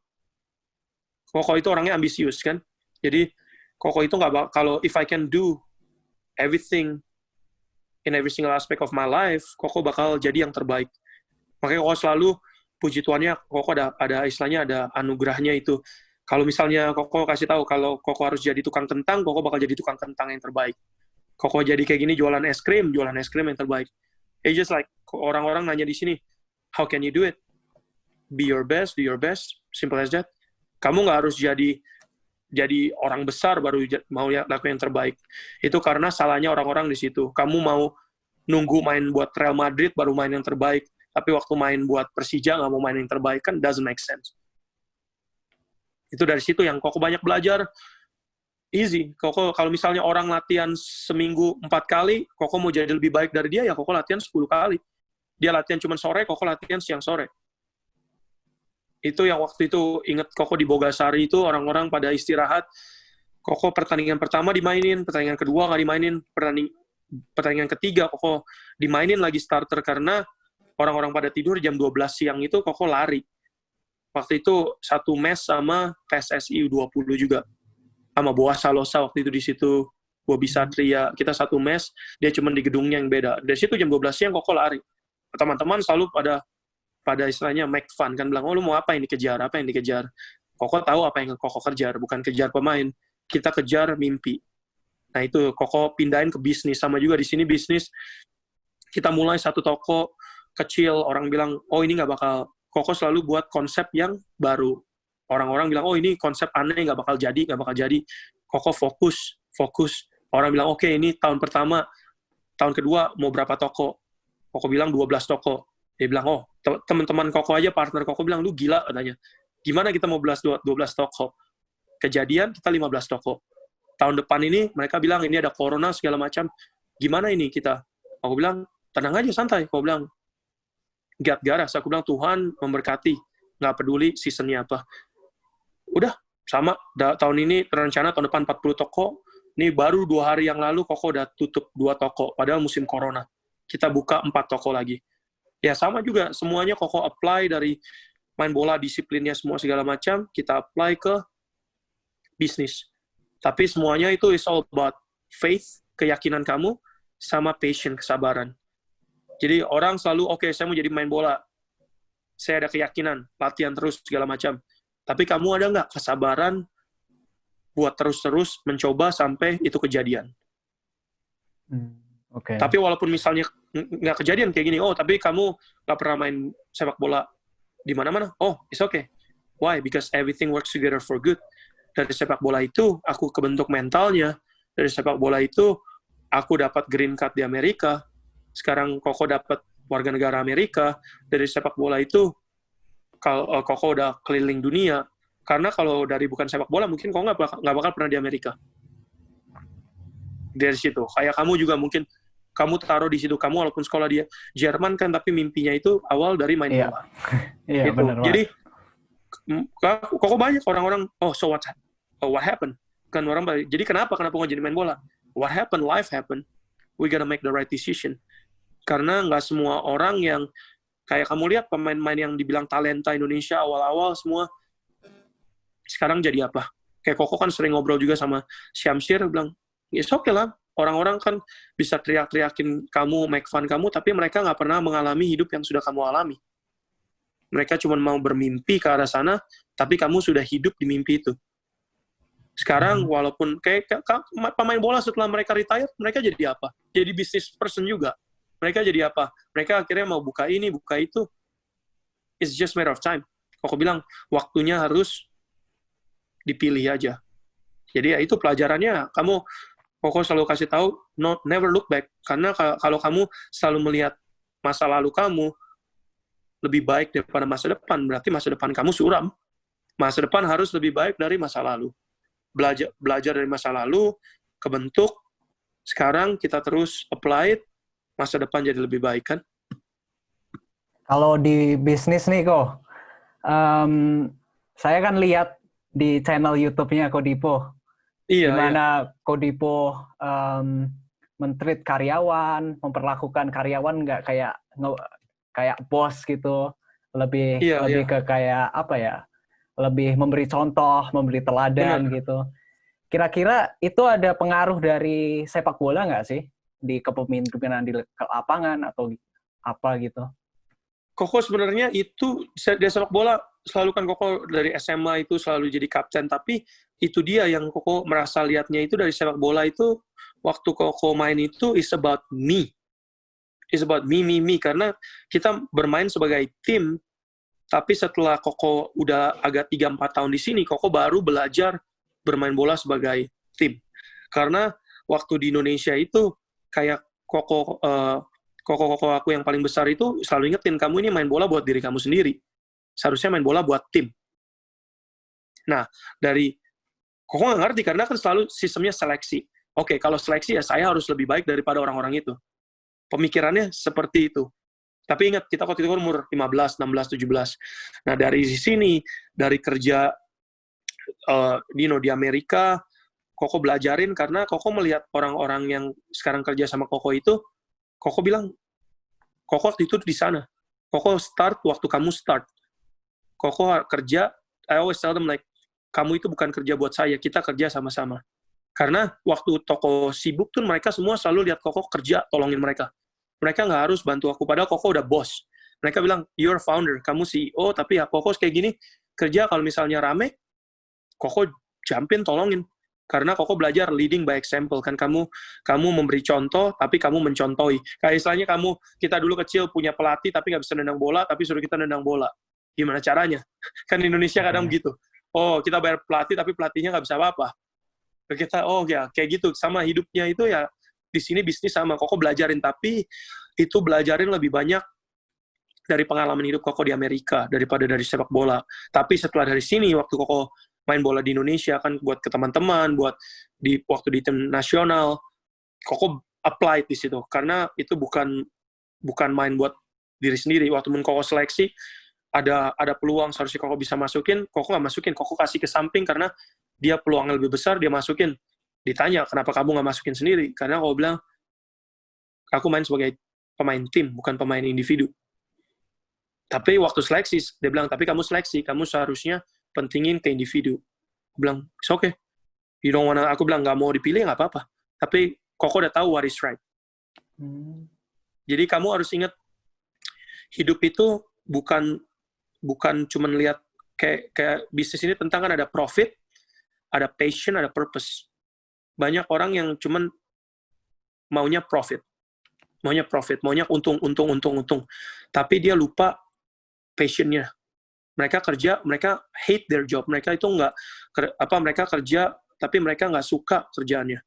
Koko itu orangnya ambisius kan, jadi Koko itu nggak kalau if I can do everything in every single aspect of my life, Koko bakal jadi yang terbaik. Makanya Koko selalu puji Tuhannya, Koko ada istilahnya, ada anugerahnya itu. Kalau misalnya Koko kasih tahu kalau Koko harus jadi tukang kentang, Koko bakal jadi tukang kentang yang terbaik. Koko jadi kayak gini jualan es krim yang terbaik. It's just like orang-orang nanya di sini, how can you do it? Be your best, do your best, simple as that. Kamu nggak harus jadi orang besar baru mau lakukan yang terbaik. Itu karena salahnya orang-orang di situ. Kamu mau nunggu main buat Real Madrid baru main yang terbaik, tapi waktu main buat Persija nggak mau main yang terbaik, kan doesn't make sense. Itu dari situ yang Koko banyak belajar. Easy. Koko kalau misalnya orang latihan seminggu 4 kali, Koko mau jadi lebih baik dari dia, ya Koko latihan 10 kali. Dia latihan cuma sore, Koko latihan siang sore. Itu yang waktu itu inget Koko di Bogasari itu orang-orang pada istirahat. Koko pertandingan pertama dimainin, pertandingan kedua nggak dimainin, pertandingan ketiga Koko dimainin lagi starter karena orang-orang pada tidur jam 12 siang itu Koko lari. Waktu itu satu mes sama PSSI U20 juga. Sama Boa Salosa waktu itu di situ, Bobi Satria, kita satu mes, dia cuma di gedungnya yang beda. Dari situ jam 12 siang Koko lari. Teman-teman selalu pada istilahnya make fun, kan bilang, oh lu mau apa yang dikejar, apa yang dikejar. Koko tahu apa yang Koko kejar, bukan kejar pemain, kita kejar mimpi. Nah itu Koko pindahin ke bisnis, sama juga di sini bisnis, kita mulai satu toko kecil, orang bilang, oh ini nggak bakal, Koko selalu buat konsep yang baru. Orang-orang bilang, oh ini konsep aneh, nggak bakal jadi. Koko fokus. Orang bilang, oke, ini tahun pertama, tahun kedua mau berapa toko? Koko bilang 12 toko. Dia bilang, oh, teman-teman Koko aja, partner Koko bilang, lu gila, katanya. Gimana kita mau 12 toko? Kejadian, kita 15 toko. Tahun depan ini, mereka bilang, ini ada corona, segala macam. Gimana ini kita? Aku bilang, tenang aja, santai. Koko bilang, gak garas. Aku bilang, Tuhan memberkati. Nggak peduli seasonnya apa. Udah, sama. Tahun ini rencana tahun depan 40 toko. Ini baru 2 hari yang lalu Koko udah tutup 2 toko. Padahal musim corona. Kita buka 4 toko lagi. Ya sama juga. Semuanya Koko apply dari main bola, disiplinnya semua segala macam. Kita apply ke bisnis. Tapi semuanya itu is all about faith, keyakinan kamu, sama passion, kesabaran. Jadi orang selalu, oke, saya mau jadi main bola. Saya ada keyakinan, latihan terus, segala macam. Tapi kamu ada nggak kesabaran buat terus-terus mencoba sampai itu kejadian? Okay. Tapi walaupun misalnya nggak kejadian kayak gini, oh tapi kamu nggak pernah main sepak bola di mana-mana, oh it's okay. Why? Because everything works together for good. Dari sepak bola itu, aku kebentuk mentalnya. Dari sepak bola itu, aku dapat green card di Amerika. Sekarang Koko dapat warga negara Amerika. Dari sepak bola itu, Koko udah keliling dunia. Karena kalau dari bukan sepak bola, mungkin Koko nggak bakal pernah di Amerika. Dari situ. Kayak kamu juga mungkin, kamu taruh di situ. Kamu walaupun sekolah di Jerman kan, tapi mimpinya itu awal dari main bola. Iya, gitu. benar. Jadi, Koko banyak orang-orang, oh so what happened? Kan orang, jadi kenapa nggak jadi main bola? What happened? Life happened. We gotta make the right decision. Karena nggak semua orang yang kayak kamu lihat pemain-pemain yang dibilang talenta Indonesia awal-awal semua sekarang jadi apa? Kayak Koko kan sering ngobrol juga sama Syamsir, bilang, it's okay lah. Orang-orang kan bisa teriak-teriakin kamu, make fun kamu, tapi mereka nggak pernah mengalami hidup yang sudah kamu alami. Mereka cuma mau bermimpi ke arah sana, tapi kamu sudah hidup di mimpi itu. Sekarang walaupun kayak pemain bola setelah mereka retire, mereka jadi apa? Jadi business person juga. Mereka jadi apa? Mereka akhirnya mau buka ini, buka itu. It's just matter of time. Koko bilang, waktunya harus dipilih aja. Jadi ya itu pelajarannya. Koko selalu kasih tahu, never look back. Karena kalau kamu selalu melihat masa lalu kamu lebih baik daripada masa depan, berarti masa depan kamu suram. Masa depan harus lebih baik dari masa lalu. Belajar dari masa lalu, kebentuk. Sekarang kita terus apply it, masa depan jadi lebih baik kan. Kalau di bisnis nih kok, saya kan lihat di channel YouTube-nya Kodipo, di Iya, iya. mana Kodipo men-treat karyawan, memperlakukan karyawan nggak kayak bos gitu, lebih Iya, iya. ke kayak apa ya, lebih memberi contoh, memberi teladan Benar. gitu. Kira-kira itu ada pengaruh dari sepak bola nggak sih di kepemimpinan di lapangan atau apa gitu? Koko sebenarnya itu di sepak bola selalu kan Koko dari SMA itu selalu jadi kapten, tapi itu dia yang Koko merasa lihatnya itu dari sepak bola itu waktu Koko main itu is about me. Is about me, karena kita bermain sebagai tim, tapi setelah Koko udah agak 3-4 tahun di sini, Koko baru belajar bermain bola sebagai tim. Karena waktu di Indonesia itu kayak Koko aku yang paling besar itu selalu ingetin, kamu ini main bola buat diri kamu sendiri. Seharusnya main bola buat tim. Nah, dari Koko nggak ngerti, karena kan selalu sistemnya seleksi. Oke, kalau seleksi ya saya harus lebih baik daripada orang-orang itu. Pemikirannya seperti itu. Tapi ingat, kita waktu itu umur 15, 16, 17. Nah, dari sini, dari kerja di Amerika, Koko belajarin karena Koko melihat orang-orang yang sekarang kerja sama Koko itu, Koko bilang, Koko waktu itu di sana. Koko start waktu kamu start. Koko kerja, I always tell them like, kamu itu bukan kerja buat saya, kita kerja sama-sama. Karena waktu toko sibuk tuh mereka semua selalu lihat Koko kerja, tolongin mereka. Mereka nggak harus bantu aku, padahal Koko udah bos. Mereka bilang, you're founder, kamu CEO, tapi ya Koko kayak gini, kerja kalau misalnya rame, Koko jumpin, tolongin. Karena Koko belajar leading by example, kan kamu memberi contoh, tapi kamu mencontohi. Kayak istilahnya kita dulu kecil punya pelatih, tapi nggak bisa nendang bola, tapi suruh kita nendang bola. Gimana caranya? Kan di Indonesia kadang gitu. Oh, kita bayar pelatih, tapi pelatihnya nggak bisa apa-apa. Kita, oh ya, kayak gitu. Sama hidupnya itu ya, di sini bisnis sama. Koko belajarin, tapi itu belajarin lebih banyak dari pengalaman hidup Koko di Amerika, daripada dari sepak bola. Tapi setelah dari sini, waktu Koko main bola di Indonesia, kan buat ke teman-teman, waktu di tim nasional, Koko apply di situ. Karena itu bukan main buat diri sendiri. Waktu Koko seleksi, ada peluang seharusnya Koko bisa masukin, Koko nggak masukin, Koko kasih ke samping karena dia peluangnya lebih besar, dia masukin. Ditanya, kenapa kamu nggak masukin sendiri? Karena Koko bilang, aku main sebagai pemain tim, bukan pemain individu. Tapi waktu seleksi, dia bilang, tapi kamu seleksi, kamu seharusnya pentingin ke individu. Aku bilang, it's okay. Aku bilang, nggak mau dipilih, nggak apa-apa. Tapi Koko udah tahu what is right. Jadi kamu harus ingat, hidup itu bukan cuma lihat kayak bisnis ini tentang kan ada profit, ada passion, ada purpose. Banyak orang yang cuman maunya profit, maunya untung. Tapi dia lupa passionnya. Mereka kerja, mereka hate their job. Mereka itu mereka kerja, tapi mereka nggak suka kerjaannya.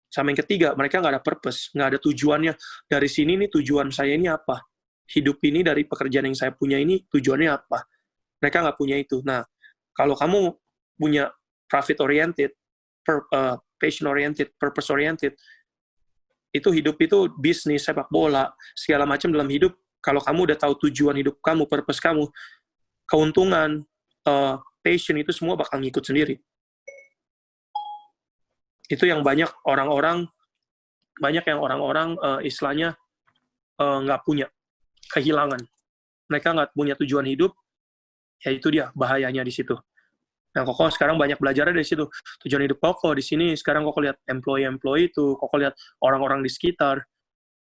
Sama yang ketiga, mereka nggak ada purpose, nggak ada tujuannya. Dari sini nih tujuan saya ini apa? Hidup ini dari pekerjaan yang saya punya ini tujuannya apa? Mereka nggak punya itu. Nah, kalau kamu punya profit oriented, passion oriented, purpose oriented, itu hidup itu bisnis, sepak bola, segala macam dalam hidup. Kalau kamu udah tahu tujuan hidup kamu, purpose kamu, keuntungan, passion itu semua bakal ngikut sendiri. Itu yang banyak orang-orang istilahnya nggak punya, kehilangan. Mereka nggak punya tujuan hidup, ya itu dia bahayanya di situ. Nah, Koko sekarang banyak belajar dari situ. Tujuan hidup Koko di sini, sekarang Koko lihat employee itu, Koko lihat orang-orang di sekitar.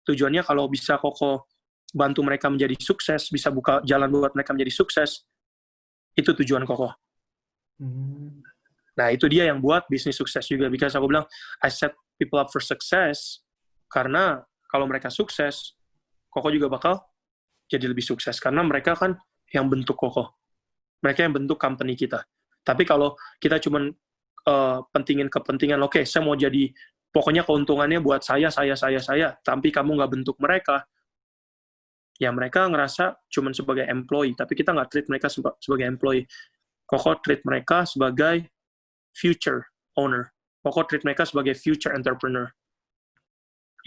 Tujuannya kalau bisa Koko bantu mereka menjadi sukses, bisa buka jalan buat mereka menjadi sukses, itu tujuan Koko. Nah, itu dia yang buat bisnis sukses juga. Because aku bilang, I set people up for success, karena kalau mereka sukses, Koko juga bakal jadi lebih sukses. Karena mereka kan yang bentuk Koko. Mereka yang bentuk company kita. Tapi kalau kita cuma pentingin kepentingan, oke, saya mau jadi, pokoknya keuntungannya buat saya, tapi kamu nggak bentuk mereka, ya mereka ngerasa cuma sebagai employee, tapi kita nggak treat mereka sebagai employee. Koko treat mereka sebagai future owner. Koko treat mereka sebagai future entrepreneur.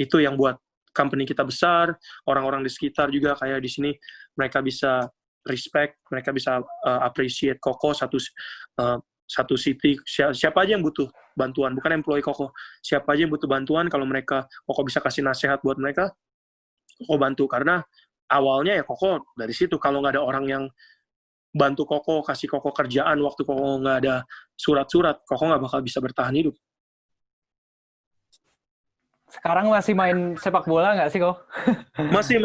Itu yang buat company kita besar, orang-orang di sekitar juga kayak di sini mereka bisa respect, mereka bisa appreciate Koko satu city, siapa aja yang butuh bantuan, bukan employee Koko, siapa aja yang butuh bantuan, kalau Koko bisa kasih nasihat buat mereka, Koko bantu, karena awalnya ya Koko dari situ, kalau nggak ada orang yang bantu Koko, kasih Koko kerjaan waktu Koko nggak ada surat-surat, Koko nggak bakal bisa bertahan hidup. Sekarang masih main sepak bola nggak sih kok? Masih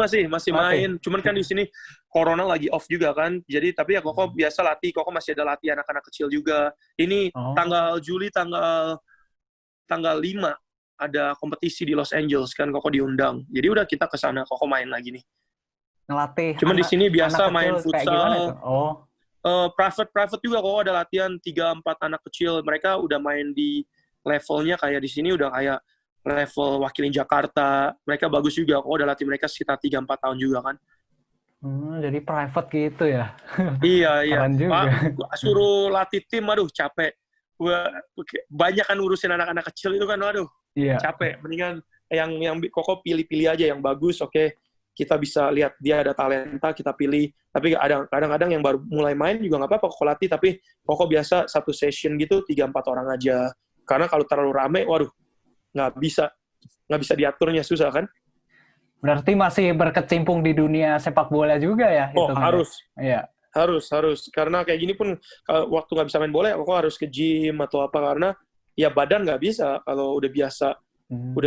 main. Cuman kan di sini corona lagi off juga kan. Jadi tapi ya Koko biasa latih. Koko masih ada latih anak-anak kecil juga. Ini tanggal Juli tanggal 5 ada kompetisi di Los Angeles kan, Koko diundang. Jadi udah kita ke sana, Koko main lagi nih. Ngelatih. Cuman di sini biasa main futsal. Private juga Koko ada latihan 3-4 anak kecil. Mereka udah main di levelnya kayak di sini udah kayak level wakilin Jakarta, mereka bagus juga. Kok udah latih mereka sekitar 3-4 tahun juga kan. Jadi private gitu ya? Iya. Keren juga. Suruh latih tim, aduh capek. Banyak kan urusin anak-anak kecil itu kan, aduh capek. Mendingan yang Koko pilih-pilih aja yang bagus, oke. Kita bisa lihat dia ada talenta, kita pilih. Tapi kadang-kadang yang baru mulai main juga nggak apa-apa Koko latih, tapi Koko biasa satu session gitu 3-4 orang aja. Karena kalau terlalu rame, waduh, nggak bisa diaturnya, susah kan? Berarti masih berkecimpung di dunia sepak bola juga ya? Oh, harus. Iya. Harus. Karena kayak gini pun, waktu nggak bisa main bola, aku harus ke gym atau apa, karena ya badan nggak bisa. Kalau udah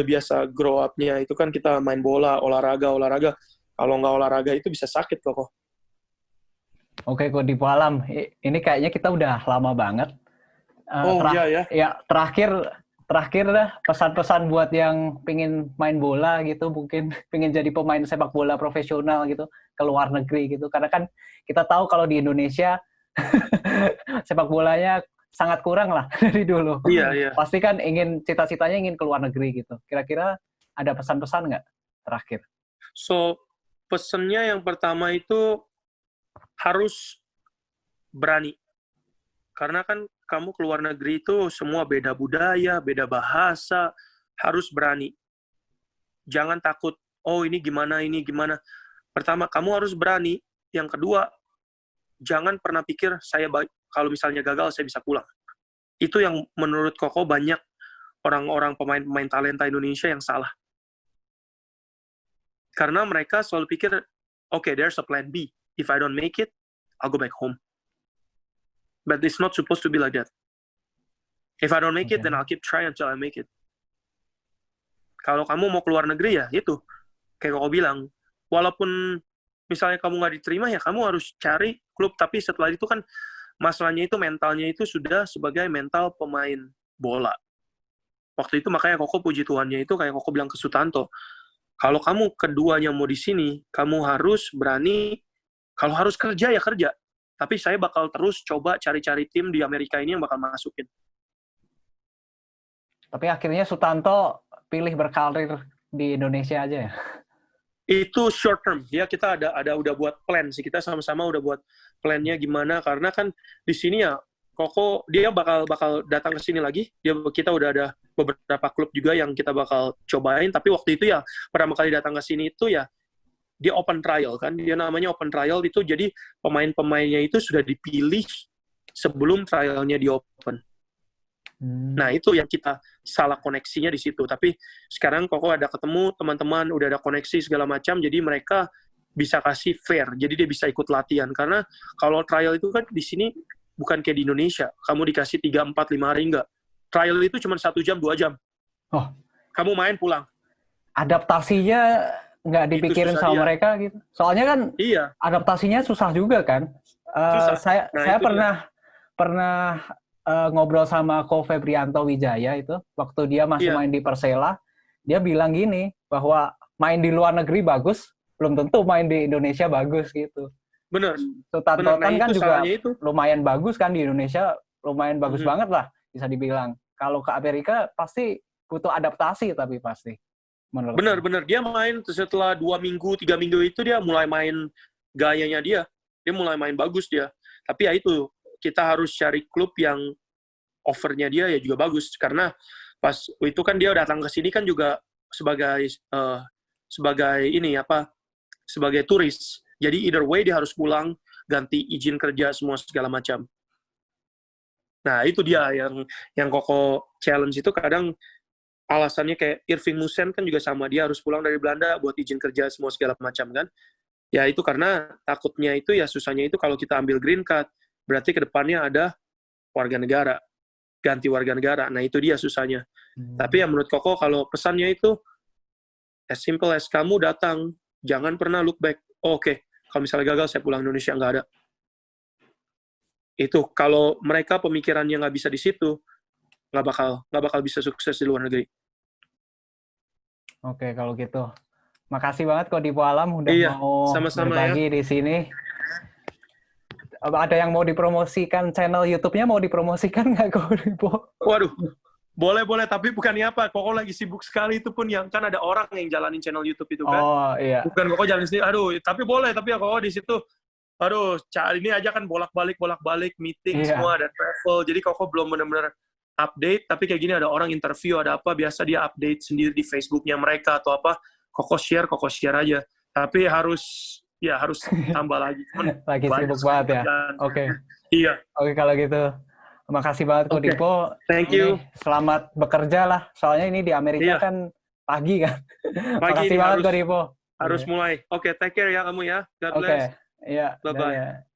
biasa grow up-nya, itu kan kita main bola, olahraga. Kalau nggak olahraga itu bisa sakit kok. Oke, kok di Alam. Ini kayaknya kita udah lama banget. Iya ya. Ya, terakhir dah pesan-pesan buat yang pingin main bola gitu, mungkin pingin jadi pemain sepak bola profesional gitu, ke luar negeri gitu. Karena kan kita tahu kalau di Indonesia sepak bolanya sangat kurang lah dari dulu. Iya. Pasti kan cita-citanya ingin ke luar negeri gitu. Kira-kira ada pesan-pesan nggak terakhir? So, pesannya yang pertama itu harus berani. Karena kan kamu keluar negeri itu semua beda budaya, beda bahasa, harus berani. Jangan takut, ini gimana. Pertama, kamu harus berani. Yang kedua, jangan pernah pikir, kalau misalnya gagal, saya bisa pulang. Itu yang menurut Koko banyak orang-orang pemain talenta Indonesia yang salah. Karena mereka selalu pikir, okay, there's a plan B. If I don't make it, I'll go back home. But it's not supposed to be like that. If I don't make it, then I'll keep trying until I make it. Kalau kamu mau keluar negeri ya itu, kayak Koko bilang, walaupun misalnya kamu nggak diterima ya kamu harus cari klub. Tapi setelah itu kan masalahnya itu mentalnya itu sudah sebagai mental pemain bola. Waktu itu makanya Koko puji Tuhannya itu kayak Koko bilang ke Sutanto, kalau kamu keduanya mau di sini, kamu harus berani. Kalau harus kerja ya kerja. Tapi saya bakal terus coba cari-cari tim di Amerika ini yang bakal masukin. Tapi akhirnya Sutanto pilih berkarir di Indonesia aja ya? Itu short term. Ya kita ada udah buat plan sih. Kita sama-sama udah buat plannya gimana. Karena kan di sini ya Koko dia bakal datang ke sini lagi. Kita udah ada beberapa klub juga yang kita bakal cobain. Tapi waktu itu ya pertama kali datang ke sini itu ya dia open trial kan, dia namanya open trial itu, jadi pemain-pemainnya itu sudah dipilih sebelum trialnya di open. Nah itu yang kita salah koneksinya di situ. Tapi sekarang Koko ada ketemu teman-teman, udah ada koneksi segala macam, jadi mereka bisa kasih fair, jadi dia bisa ikut latihan. Karena kalau trial itu kan di sini bukan kayak di Indonesia, kamu dikasih 3, 4, 5 hari enggak. Trial itu cuma 1 jam, 2 jam. Kamu main pulang. Adaptasinya nggak dipikirin sama mereka gitu. Soalnya kan adaptasinya susah juga kan. Saya pernah ngobrol sama Ko Febrianto Wijaya itu waktu dia masih main di Persela. Dia bilang gini bahwa main di luar negeri bagus, belum tentu main di Indonesia bagus gitu. Bener. Sutanto kan juga lumayan bagus kan di Indonesia, lumayan bagus banget lah bisa dibilang. Kalau ke Amerika pasti butuh adaptasi tapi pasti. Bener. Dia main setelah 2 minggu, 3 minggu itu dia mulai main gayanya dia. Dia mulai main bagus dia. Tapi ya itu, kita harus cari klub yang offernya dia ya juga bagus. Karena pas itu kan dia datang ke sini kan juga sebagai ini apa, sebagai turis. Jadi either way dia harus pulang, ganti izin kerja semua segala macam. Nah, itu dia yang Koko challenge itu kadang alasannya kayak Irving Musen kan juga sama, dia harus pulang dari Belanda buat izin kerja semua segala macam kan. Ya itu karena takutnya itu ya susahnya itu kalau kita ambil green card, berarti ke depannya ada warga negara, ganti warga negara. Nah, itu dia susahnya. Tapi ya menurut Koko kalau pesannya itu as simple as kamu datang, jangan pernah look back. Oh, oke, kalau misalnya gagal saya pulang Indonesia, nggak ada. Itu kalau mereka pemikirannya nggak bisa di situ, nggak bakal bisa sukses di luar negeri. Oke, kalau gitu. Makasih banget kok Dipo Alam udah mau sama-sama berbagi di sini. Ada yang mau dipromosikan channel YouTube-nya, mau dipromosikan nggak kok Dipo? Waduh, boleh, tapi bukannya apa, Koko lagi sibuk sekali itu pun yang kan ada orang yang jalanin channel YouTube itu kan. Oh iya. Bukan Koko jalan sendiri. Aduh, tapi boleh, tapi ya Koko di situ. Aduh, ini aja kan bolak-balik meeting semua dan travel. Jadi Koko belum benar-benar update, tapi kayak gini ada orang interview, ada apa, biasa dia update sendiri di Facebook-nya mereka atau apa. Koko share aja. Tapi harus tambah lagi. Lagi sibuk banget ya. Oke. Iya. Oke, kalau gitu. Makasih banget kok Dipo. Thank you. Selamat bekerja lah. Soalnya ini di Amerika kan pagi kan. Makasih banget kok Dipo. Harus mulai. Oke, take care ya kamu ya. God bless. Iya. Bye-bye.